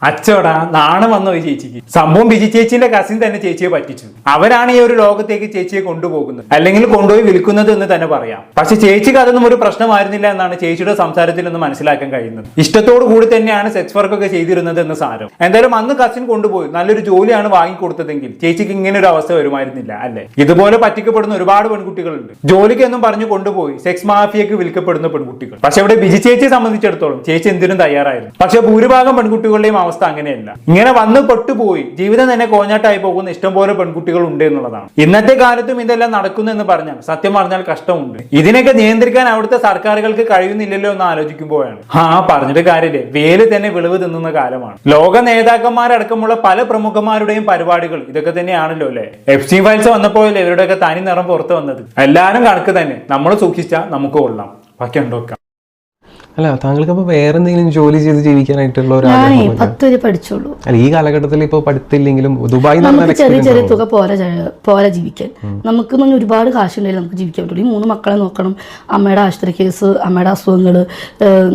അച്ചോടാ, നാണം വന്ന ഒരു ചേച്ചിക്ക്. സംഭവം ബിജി ചേച്ചിന്റെ കസിൻ തന്നെ ചേച്ചിയെ പറ്റിച്ചു. അവരാണ് ഈ ഒരു ലോകത്തേക്ക് ചേച്ചിയെ കൊണ്ടുപോകുന്നത്, അല്ലെങ്കിൽ കൊണ്ടുപോയി വിൽക്കുന്നത് എന്ന് തന്നെ പറയാം. പക്ഷെ ചേച്ചിക്ക് അതൊന്നും ഒരു പ്രശ്നമായിരുന്നില്ല എന്നാണ് ചേച്ചിയുടെ സംസാരത്തിൽ നിന്ന് മനസ്സിലാക്കാൻ കഴിയുന്നത്. ഇഷ്ടത്തോടു കൂടി തന്നെയാണ് സെക്സ് വർക്ക് ഒക്കെ ചെയ്തിരുന്നത് എന്ന് സാരം. എന്തായാലും അന്ന് കസിൻ കൊണ്ടുപോയി നല്ലൊരു ജോലിയാണ് വാങ്ങിക്കൊടുത്തതെങ്കിൽ ചേച്ചിക്ക് ഇങ്ങനെ ഒരു അവസ്ഥ വരുമായിരുന്നില്ല, അല്ലെ? ഇതുപോലെ പറ്റിക്കപ്പെടുന്ന ഒരുപാട് പെൺകുട്ടികളുണ്ട്. ജോലിക്ക് എന്നും പറഞ്ഞു കൊണ്ടുപോയി സെക്സ് മാഫിയക്ക് വിൽക്കപ്പെടുന്ന പെൺകുട്ടികൾ. പക്ഷെ ഇവിടെ ബിജി ചേച്ചിയെ സംബന്ധിച്ചിടത്തോളം ചേച്ചി എന്തിനും തയ്യാറായിരുന്നു. പക്ഷെ ഭൂരിഭാഗം പെൺകുട്ടികളുടെയും അവസ്ഥ അങ്ങനെയല്ല. ഇങ്ങനെ വന്ന് പെട്ടുപോയി ജീവിതം തന്നെ കോഞ്ഞാട്ടായി പോകുന്ന ഇഷ്ടംപോലെ പെൺകുട്ടികൾ ഉണ്ട് എന്നുള്ളതാണ്. ഇന്നത്തെ കാലത്തും ഇതെല്ലാം നടക്കുന്നു എന്ന് പറഞ്ഞാൽ സത്യം പറഞ്ഞാൽ കഷ്ടമുണ്ട്. ഇതിനൊക്കെ നിയന്ത്രിക്കാൻ അവിടുത്തെ സർക്കാരുകൾക്ക് കഴിയുന്നില്ലല്ലോ എന്ന് ആലോചിക്കുമ്പോഴാണ് പറഞ്ഞിട്ട് കാര്യമില്ലേ, വേല് തന്നെ വിളവ് തിന്നുന്ന കാലമാണ്. ലോക നേതാക്കന്മാരടക്കമുള്ള പല പ്രമുഖന്മാരുടെയും പരിപാടികൾ ഇതൊക്കെ തന്നെയാണല്ലോ അല്ലെ. എഫ്സ്റ്റീൻ ഫയൽസ് വന്നപ്പോഴല്ലേ ഇവരുടെയൊക്കെ തനി നിറം പുറത്തു വന്നത്. എല്ലാരും കണക്ക് തന്നെ, നമ്മൾ സൂക്ഷിച്ചാൽ നമുക്ക് കൊള്ളാം, ബാക്കി ഉണ്ടോക്കാം. അല്ല, താങ്കൾക്ക് അപ്പൊ വേറെ എന്തെങ്കിലും ജോലി ചെയ്ത് ജീവിക്കാനായിട്ടുള്ള ഒരു 10 വരെ പഠിച്ചോളൂ. അല്ല, ഈ കാലഘട്ടത്തിൽ ഇപ്പൊ പഠിത്തില്ലെങ്കിലും ദുബായ് ചെറിയ തുക പോരാ ജീവിക്കാൻ. നമുക്ക് ഒരുപാട് കാശുണ്ടെങ്കിൽ നമുക്ക് ജീവിക്കാൻ പറ്റുള്ളൂ. ഈ 3 മക്കളെ നോക്കണം, അമ്മയുടെ ആശുപത്രി കേസ്, അമ്മയുടെ അസുഖങ്ങള്,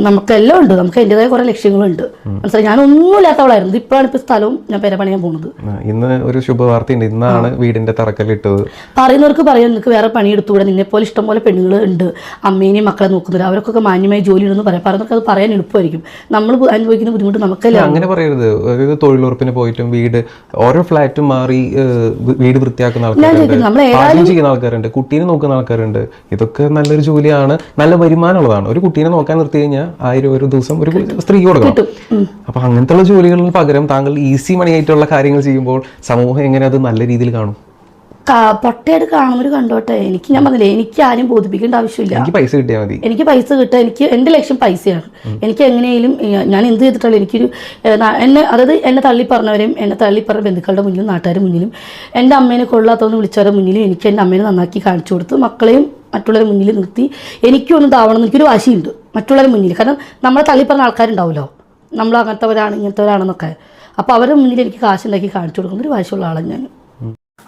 നമുക്കെല്ലാം ഉണ്ട്. നമുക്ക് എന്റേതായ കുറെ ലക്ഷ്യങ്ങളുണ്ട്. മനസ്സിലായി, ഞാൻ ഒന്നുമില്ലാത്തവളായിരുന്നു. ഇപ്പോഴാണ് ഇപ്പൊ സ്ഥലവും ഞാൻ പെര പണിയാൻ പോകുന്നത്. ഇന്ന് ഒരു ശുഭവാർത്തയുണ്ട്, ഇന്നാണ് വീടിന്റെ തറക്കല്ലിട്ടത്. പറയുന്നവർക്ക് പറയാം, നിനക്ക് വേറെ പണിയെടുത്തുകൂടെ, നിന്നെ പോലെ ഇഷ്ടംപോലെ പെണ്ണുങ്ങൾ ഉണ്ട്, അമ്മേനെയും മക്കളെ നോക്കുന്നവർ, അവർക്കൊക്കെ മാന്യമായി ജോലി ഉണ്ടെന്ന് പറയാം. പറഞ്ഞൊക്കെ അത് പറയാൻ എളുപ്പമായിരിക്കും. നമ്മൾ അനുഭവിക്കുന്ന ബുദ്ധിമുട്ട് നമുക്കല്ലേ. അങ്ങനെ പറയരുത്. ഒരു തൊഴിലുറപ്പിന് പോയിട്ടും വീട് ഓരോ ഫ്ലാറ്റും മാറി വീട് വൃത്തിയാക്കുന്ന ആൾക്കാരുണ്ട്, ചെയ്യുന്ന ആൾക്കാരുണ്ട്, കുട്ടീനെ നോക്കുന്ന ആൾക്കാരുണ്ട്. ഇതൊക്കെ നല്ലൊരു ജോലിയാണ്, നല്ല വരുമാനമുള്ളതാണ്. ഒരു കുട്ടീനെ നോക്കാൻ നിർത്തി കഴിഞ്ഞാൽ 1000 ഒരു ദിവസം ഒരു സ്ത്രീ കൊടുക്കണം. അപ്പൊ അങ്ങനത്തെ ജോലികളിന് പകരം താങ്കൾ ഈസി മണി ആയിട്ടുള്ള കാര്യങ്ങൾ ചെയ്യുമ്പോൾ സമൂഹം എങ്ങനെ അത് നല്ല രീതിയിൽ കാണും? പൊട്ടയായിട്ട് കാണുന്നവർ കണ്ടോട്ടെ. ഞാൻ പറഞ്ഞില്ലേ, എനിക്ക് ആരും ബോധിപ്പിക്കേണ്ട ആവശ്യമില്ല. എനിക്ക് പൈസ കിട്ടിയാൽ മതി. എനിക്ക് പൈസ കിട്ടുക, എന്റെ ലക്ഷ്യം പൈസയാണ്. എനിക്ക് എങ്ങനെയും ഞാൻ എന്ത് ചെയ്തിട്ടുള്ള എനിക്കൊരു അതായത് എന്നെ തള്ളിപ്പറഞ്ഞവരെയും എന്നെ തള്ളിപ്പറഞ്ഞ ബന്ധുക്കളുടെ മുന്നിലും നാട്ടുകാരുടെ മുന്നിലും എൻ്റെ അമ്മേനെ കൊള്ളാത്തവന്ന് വിളിച്ചവരുടെ മുന്നിലും എനിക്ക് എൻ്റെ അമ്മേനെ നന്നാക്കി കാണിച്ചു കൊടുത്ത് മക്കളെയും മറ്റുള്ളവരുടെ മുന്നിൽ നിർത്തി എനിക്കൊന്നും താവണം എന്ന് എനിക്കൊരു വാശിയുണ്ട് മറ്റുള്ളവരുടെ മുന്നിൽ. കാരണം നമ്മളെ തള്ളിപ്പറഞ്ഞ ആൾക്കാരുണ്ടാവുമല്ലോ, നമ്മൾ അങ്ങനത്തെവരാണ് ഇങ്ങനത്തെവരാണെന്നൊക്കെ. അപ്പോൾ അവരുടെ മുന്നിൽ എനിക്ക് കാശുണ്ടാക്കി കാണിച്ചു കൊടുക്കുന്നൊരു വാശിയുള്ള ആളാണ് ഞാൻ.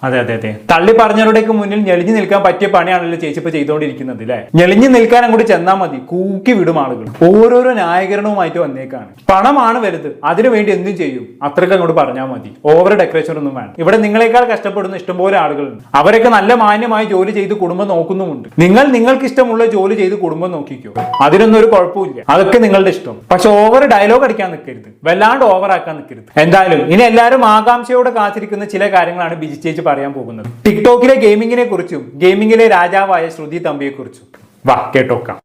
അതെ അതെ അതെ, തള്ളി പറഞ്ഞവരുടെയൊക്കെ മുന്നിൽ ഞെളിഞ്ഞു നിൽക്കാൻ പറ്റിയ പണിയാണല്ലോ ചേച്ചി ഇപ്പൊ ചെയ്തുകൊണ്ടിരിക്കുന്നത് അല്ലെ. ഞെളിഞ്ഞു നിൽക്കാൻ അങ്ങോട്ട് ചെന്നാൽ മതി, കൂക്കി വിടും ആളുകൾ. ഓരോരോ ന്യായീകരണവുമായിട്ട് വന്നേക്കാണ്. പണമാണ് വലുത്, അതിനു വേണ്ടി എന്തും ചെയ്യും, അത്രയ്ക്ക് അങ്ങോട്ട് പറഞ്ഞാൽ മതി. ഓവർ ഡെക്കറേഷൻ ഒന്നും വേണം. ഇവിടെ നിങ്ങളെക്കാൾ കഷ്ടപ്പെടുന്ന ഇഷ്ടംപോലെ ആളുകളുണ്ട്. അവരൊക്കെ നല്ല മാന്യമായി ജോലി ചെയ്ത് കുടുംബം നോക്കുന്നുമുണ്ട്. നിങ്ങൾക്ക് ഇഷ്ടമുള്ള ജോലി ചെയ്ത് കുടുംബം നോക്കിക്കോ, അതിനൊന്നും ഒരു കുഴപ്പമില്ല. അതൊക്കെ നിങ്ങളുടെ ഇഷ്ടം. പക്ഷെ ഓവർ ഡയലോഗ് അടിക്കാൻ നിൽക്കരുത്, വല്ലാണ്ട് ഓവർ ആക്കാൻ നിൽക്കരുത്. എന്തായാലും ഇനി എല്ലാവരും ആകാംക്ഷയോടെ കാത്തിരിക്കുന്ന ചില കാര്യങ്ങളാണ് ബിജി ചേച്ചി പറയാൻ പോകുന്നത്. ടിക്ടോക്കിലെ ഗെയിമിങ്ങിനെ കുറിച്ചും ഗെയിമിങ്ങിലെ രാജാവായ ശ്രുതി തമ്പിയെ കുറിച്ചും വാ കേട്ടോക്കാം.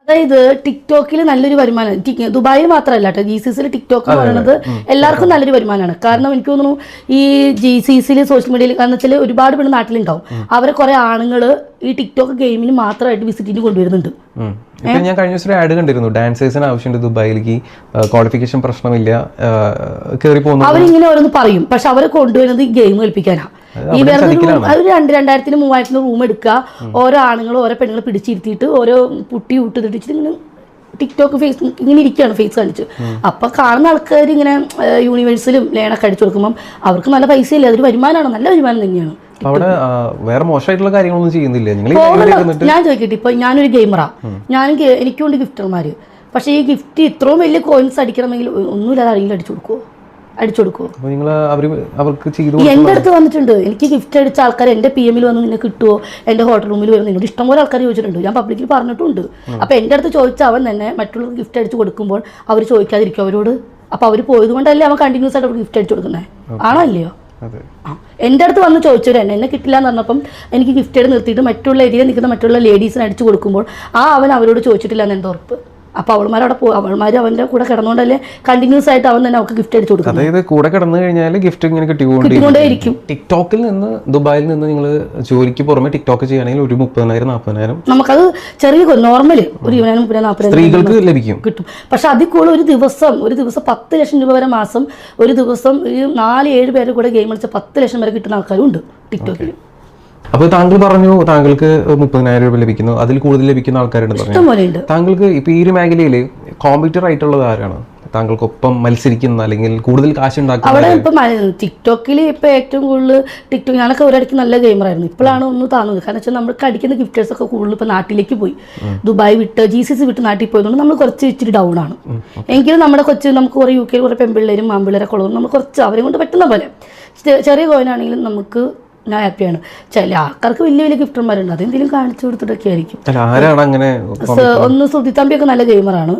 അതായത് ടിക്ടോക്കിൽ നല്ലൊരു വരുമാനം, ദുബായിൽ മാത്രമല്ല കേട്ടോ, GCCയിൽ ടിക്ടോക്ക് എന്ന് പറയുന്നത് എല്ലാവർക്കും നല്ലൊരു വരുമാനമാണ്. കാരണം എനിക്ക് തോന്നുന്നു ഈ GCCയിൽ സോഷ്യൽ മീഡിയയിൽ കാരണം വെച്ചാൽ ഒരുപാട് പേര് നാട്ടിലുണ്ടാവും. അവരെ കുറെ ആണുങ്ങൾ ഈ ടിക്ടോക്ക് ഗെയിമിന് മാത്രമായിട്ട് വിസിറ്റിന് കൊണ്ടുവരുന്നുണ്ട്. ഞാൻ കഴിഞ്ഞ ദിവസം ആഡ് കണ്ടിരുന്നു, ഡാൻസേഴ്സിന് ആവശ്യമുണ്ട് ദുബായിലേക്ക്, ക്വാളിഫിക്കേഷൻ പ്രശ്നമില്ല, കയറി പോകുന്നു. അവരിങ്ങനെ ഓരോന്ന് പറയും, പക്ഷെ അവരെ കൊണ്ടുവരുന്നത് ഈ ഗെയിം കളിപ്പിക്കാനാണ്. ഈ വേറെ 2000-3000 റൂം എടുക്കുക, ഓരോ ആണുങ്ങളും ഓരോ പെണ്ണുങ്ങൾ പിടിച്ചിരുത്തിയിട്ട് ഓരോ പുട്ടി വിട്ടിട്ട് ഇങ്ങനെ ടിക്ടോക്ക് ഫേസ്ബുക്ക് ഇങ്ങനെ ഇരിക്കുകയാണ് ഫേസ് കാണിച്ച്. അപ്പൊ കാണുന്ന ആൾക്കാർ ഇങ്ങനെ യൂണിവേഴ്സിലും ലേണൊക്കെ അടിച്ചു കൊടുക്കുമ്പോൾ അവർക്ക് നല്ല പൈസ ഇല്ല, അതൊരു വരുമാനമാണ്, നല്ല വരുമാനം തന്നെയാണ്. അവിടെ വേറെ മോശമായിട്ടുള്ള കാര്യങ്ങളൊന്നും ചെയ്യുന്നില്ല. ഞാൻ ചോദിക്കട്ടെ, ഇപ്പൊ ഞാനൊരു ഗെയിമറാ, എനിക്കുണ്ട് ഗിഫ്റ്റർമാര്, പക്ഷേ ഈ ഗിഫ്റ്റ് ഇത്രയും വലിയ കോയിൻസ് അടിക്കണമെങ്കിൽ ഒന്നുമില്ലാതെ ആരെങ്കിലും അടിച്ചു കൊടുക്കുമോ? അപ്പോൾ നിങ്ങൾ അവർക്ക് ചെയ്തു എൻ്റെ അടുത്ത് വന്നിട്ടുണ്ട്, എനിക്ക് ഗിഫ്റ്റ് അടിച്ച ആൾക്കാർ എൻ്റെ PM വന്ന് നിന്നെ കിട്ടുമോ, എൻ്റെ ഹോട്ടൽ റൂമിൽ വരും, നിന്നോട് ഇഷ്ടംപോലെ ആൾക്കാർ ചോദിച്ചിട്ടുണ്ട്, ഞാൻ പബ്ലിക്കിൽ പറഞ്ഞിട്ടുണ്ട്. അപ്പോൾ എൻ്റെ അടുത്ത് ചോദിച്ച അവൻ തന്നെ മറ്റുള്ളവർക്ക് ഗിഫ്റ്റ് അടിച്ച് കൊടുക്കുമ്പോൾ അവർ ചോദിക്കാതിരിക്കും അവരോട്. അപ്പോൾ അവർ പോയത് കൊണ്ടല്ലേ അവൻ കണ്ടിന്യൂസ് ആയിട്ട് അവർക്ക് ഗിഫ്റ്റ് അടിച്ചു കൊടുക്കുന്നത്, ആണോ അല്ലയോ? എൻ്റെ അടുത്ത് വന്ന് ചോദിച്ചവർ എന്നെ കിട്ടില്ല എന്ന് പറഞ്ഞപ്പം എനിക്ക് ഗിഫ്റ്റ് എടുത്ത് നിർത്തിയിട്ട് മറ്റുള്ള ഏരിയയിൽ നിൽക്കുന്ന മറ്റുള്ള ലേഡീസിന് അടിച്ചു കൊടുക്കുമ്പോൾ അവൻ അവരോട് ചോദിച്ചിട്ടില്ല എന്ന് എന്താ ഉറപ്പ്? അപ്പോൾ അവൾമാർ അവൻ്റെ കൂടെ കിടന്നുകൊണ്ടല്ലേ കണ്ടിന്യൂസ് ആയിട്ട് അവൻ തന്നെ അവർക്ക് ഗിഫ്റ്റ് അടിച്ചു കൊടുക്കും. അതായത് കൂടെ കിടന്നു കഴിഞ്ഞാൽ ഗിഫ്റ്റ് ഇങ്ങനെ കിട്ടിക്കൊണ്ടേയിരിക്കും. ടിക്ടോക്കിൽ നിന്ന് ദുബായിൽ നിന്ന് നിങ്ങൾ ജോലിക്ക് പുറമെ ടിക്ടോക്ക് ചെയ്യുകയാണെങ്കിൽ ഒരു 30,000-40,000 നമുക്കത് ചെറിയ നോർമൽ ഒരു 20,000-40,000 സ്ത്രീകൾക്ക് ലഭിക്കും കിട്ടും. പക്ഷെ അതിൽ കൂടുതൽ ഒരു ദിവസം 10 ലക്ഷം രൂപ വരെ മാസം, ഒരു ദിവസം ഈ 4-7 പേര് കൂടെ ഗെയിം കളിച്ച 10 ലക്ഷം വരെ കിട്ടുന്ന ആൾക്കാരും ഉണ്ട് ടിക്ടോക്കിൽ. അപ്പോൾ താങ്കൾ പറഞ്ഞു താങ്കൾക്ക് 30,000 രൂപ ലഭിക്കുന്നു, അതിൽ കൂടുതൽ ലഭിക്കുന്ന ആൾക്കാരുണ്ട് പറഞ്ഞു. താങ്കൾക്ക് ഇപ്പൊ ഈ ഒരു മേഖലയിൽ കോമ്പറ്റീറ്റർ ആയിട്ടുള്ളത് ആരാണ്? താങ്കൾക്കൊപ്പം മത്സരിക്കുന്ന അല്ലെങ്കിൽ കൂടുതൽ കാശ് ഉണ്ടാക്കുന്ന? അവിടെ ഇപ്പം ടിക്ടോക്കിൽ ഇപ്പം ഏറ്റവും കൂടുതൽ ഞാനൊക്കെ ഒരിടയ്ക്ക് നല്ല ഗെയിമറായിരുന്നു. ഇപ്പോഴാണ് ഒന്ന് താന്നത്. കാരണം വെച്ചാൽ നമുക്ക് അടിക്കുന്ന ഗിഫ്റ്റേഴ്സ് ഒക്കെ കൂടുതൽ ഇപ്പം നാട്ടിലേക്ക് പോയി, ദുബായ് വിട്ട് GCC വിട്ട് നാട്ടിൽ പോയതുകൊണ്ട് നമ്മൾ കുറച്ച് ഇച്ചിരി ഡൗൺ ആണ്. എങ്കിലും നമ്മുടെ നമുക്ക് കുറേ UK കുറേ പെൺപിള്ളേരും ആൺപിള്ളേരൊക്കെ ഉള്ളതുകൊണ്ട് നമ്മൾ കുറച്ച് അവരെ കൊണ്ട് പറ്റുന്ന പോലെ ചെറിയ കോയിനാണെങ്കിലും നമുക്ക് ഞാൻ ഹാപ്പിയാണ്. ചില ആൾക്കാർക്ക് വലിയ വലിയ ഗിഫ്റ്റർമാരുണ്ട്, അതെന്തെങ്കിലും കാണിച്ചു കൊടുത്തിട്ടൊക്കെ ആയിരിക്കും. ഒന്ന് സുധി തമ്പിയൊക്കെ നല്ല ഗെയിമറാണ്.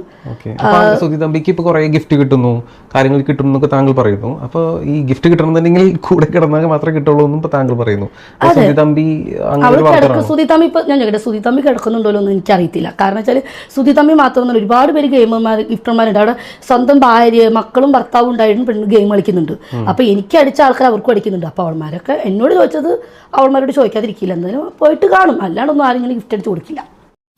സുധി തമ്പിക്ക് ഇപ്പൊ കുറെ ഗിഫ്റ്റ് കിട്ടുന്നു, കാര്യങ്ങൾ കിട്ടുന്നു എന്നൊക്കെ താങ്കൾ പറയുന്നു. അപ്പോൾ ഈ ഗിഫ്റ്റ് കിട്ടണമെന്നുണ്ടെങ്കിൽ കൂടെ കിടന്നാൽ മാത്രമേ കിട്ടുള്ളൂ എന്നും ഇപ്പൊ താങ്കൾ പറയുന്നു. സുധി തമ്പി സുധി തമ്പി ഇപ്പൊ ഞാൻ ചോദിക്കട്ടെ, സുധി തമ്പി കിടക്കുന്നുണ്ടല്ലോ എന്ന് എനിക്കറിയത്തില്ല. കാരണം വെച്ചാൽ സുധി തമ്പി മാത്രമൊന്നുമല്ല, ഒരുപാട് പേര് ഗിഫ്റ്റർമാരുണ്ട്. അവിടെ സ്വന്തം ഭാര്യ മക്കളും ഭർത്താവും ഉണ്ടായിട്ടും പെണ്ണ് ഗെയിം കളിക്കുന്നുണ്ട്. അപ്പൊ എനിക്ക് അടിച്ച ആൾക്കാർ അവർക്കും അടിക്കുന്നുണ്ട്. അപ്പൊ അവന്മാരൊക്കെ എന്നോട് ചോദിച്ചത് അവന്മാരോട് ചോദിക്കാതിരിക്കില്ല, എന്തായാലും പോയിട്ട് കാണും, അല്ലാണ്ടൊന്നും ആരും ഇങ്ങനെ ഗിഫ്റ്റ് അടിച്ച് കൊടുക്കില്ല.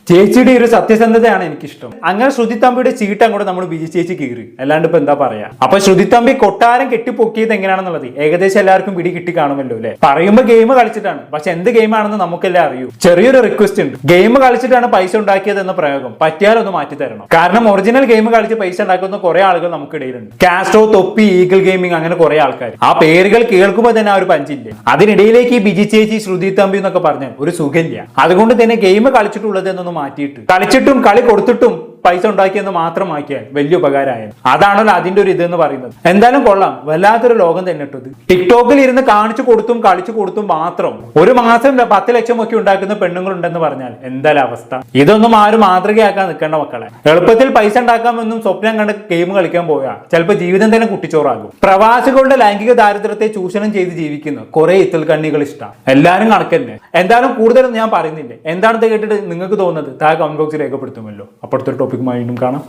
ചേച്ചിയുടെ ഒരു സത്യസന്ധതയാണ് എനിക്കിഷ്ടം. അങ്ങനെ ശ്രുതിത്തമ്പിയുടെ ചീട്ട് അങ്ങോട്ട് നമ്മൾ ബിജി ചേച്ചി കീറി, അല്ലാണ്ട് ഇപ്പൊ എന്താ പറയാ. അപ്പൊ ശ്രുതിത്തമ്പി കൊട്ടാരം കെട്ടിപ്പൊക്കിയത് എങ്ങനെയാണെന്നുള്ളത് ഏകദേശം എല്ലാവർക്കും പിടി കിട്ടി കാണുമല്ലോ അല്ലെ. പറയുമ്പോ ഗെയിം കളിച്ചിട്ടാണ്, പക്ഷെ എന്ത് ഗെയിമാണെന്ന് നമുക്കെല്ലാം അറിയൂ. ചെറിയൊരു റിക്വസ്റ്റ് ഉണ്ട്, ഗെയിം കളിച്ചിട്ടാണ് പൈസ ഉണ്ടാക്കിയത് എന്ന പ്രയോഗം പറ്റിയാലൊന്ന് മാറ്റി തരണം. കാരണം ഒറിജിനൽ ഗെയിം കളിച്ച് പൈസ ഉണ്ടാക്കുന്ന കുറെ ആളുകൾ നമുക്കിടയിലുണ്ട്. കാസ്ട്രോ, തൊപ്പി, ഈഗിൾ ഗെയിമിംഗ്, അങ്ങനെ കുറെ ആൾക്കാർ. ആ പേരുകൾ കേൾക്കുമ്പോൾ തന്നെ ആ ഒരു പഞ്ചില്ല. അതിനിടയിലേക്ക് ഈ ബിജി ചേച്ചി ശ്രുതിത്തമ്പി എന്നൊക്കെ പറഞ്ഞാൽ ഒരു സുഖമില്ല. അതുകൊണ്ട് തന്നെ ഗെയിം കളിച്ചിട്ടുള്ളത് എന്നൊന്നും മാറ്റിയിട്ട് കളിച്ചിട്ടും കളി കൊടുത്തിട്ടും പൈസ ഉണ്ടാക്കിയെന്ന് മാത്രമാക്കിയാൽ വലിയ ഉപകാരമായാലും. അതാണല്ലോ അതിന്റെ ഒരു ഇതെന്ന് പറയുന്നത്. എന്തായാലും കൊള്ളാം, വല്ലാത്തൊരു ലോകം തന്നെ ഇട്ടത്. ടിക്ടോക്കിൽ ഇരുന്ന് കാണിച്ചു കൊടുത്തും കളിച്ചു കൊടുത്തും മാത്രം ഒരു മാസം 10 ലക്ഷം ഒക്കെ ഉണ്ടാക്കുന്ന പെണ്ണുങ്ങളുണ്ടെന്ന് പറഞ്ഞാൽ എന്തായാലും അവസ്ഥ. ഇതൊന്നും ആരും മാതൃകയാക്കാൻ നിൽക്കേണ്ട മക്കളെ. എളുപ്പത്തിൽ പൈസ ഉണ്ടാക്കാമെന്നും സ്വപ്നം കണ്ട് ഗെയിം കളിക്കാൻ പോയാൽ ചിലപ്പോൾ ജീവിതം തന്നെ കുട്ടിച്ചോറാകും. പ്രവാസികളുടെ ലൈംഗിക ദാരിദ്ര്യത്തെ ചൂഷണം ചെയ്ത് ജീവിക്കുന്ന കുറെ ഇത്തൽ കണ്ണികൾ ഇഷ്ടമാണ്. എല്ലാവരും കണക്കന്നെ. എന്തായാലും കൂടുതലൊന്നും ഞാൻ പറയുന്നില്ല. എന്താണെന്ന് കേട്ടിട്ട് നിങ്ങൾക്ക് തോന്നുന്നത് താഴെ കമന്റ് ബോക്സിൽ രേഖപ്പെടുത്തുമല്ലോ. അപ്പോഴത്തെ ടോപ്പിക്കുമായി വീണ്ടും കാണാം.